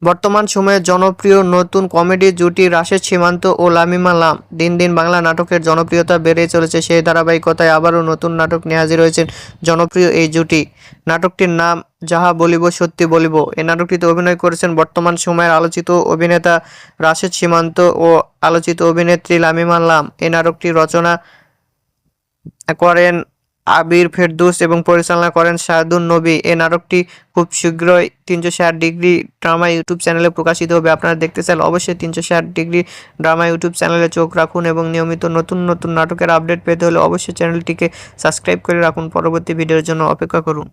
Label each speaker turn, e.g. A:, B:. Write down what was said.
A: বর্তমান সময়ে জনপ্রিয় নতুন কমেডি জুটি রাশেদ সীমান্ত ও লামিমা লাম। দিন দিন বাংলা নাটকের জনপ্রিয়তা বেড়ে চলেছে, সেই ধারাবাহিকতায় আবারও নতুন নাটক নিয়ে হাজির হয়েছেন জনপ্রিয় এই জুটি। নাটকটির নাম যাহা বলিব সত্যি বলিব। এই নাটকটিতে অভিনয় করেছেন বর্তমান সময়ের আলোচিত অভিনেতা রাশেদ সীমান্ত ও আলোচিত অভিনেত্রী লামিমা লাম। এই নাটকটি রচনা করেন আবির ফেরদৌস এবং পরিচালনা করেন শাহাদুন নবী। এই নাটকটি খুব শীঘ্রই 360 ডিগ্রি ড্রামা ইউটিউব চ্যানেলে প্রকাশিত হবে। আপনারা দেখতে চাইলে অবশ্যই 360 ডিগ্রি ড্রামা ইউটিউব চ্যানেলে চোখ রাখুন এবং নিয়মিত নতুন নতুন নাটকের আপডেট পেতে হলে অবশ্যই চ্যানেলটিকে সাবস্ক্রাইব করে রাখুন। পরবর্তী ভিডিওর জন্য অপেক্ষা করুন।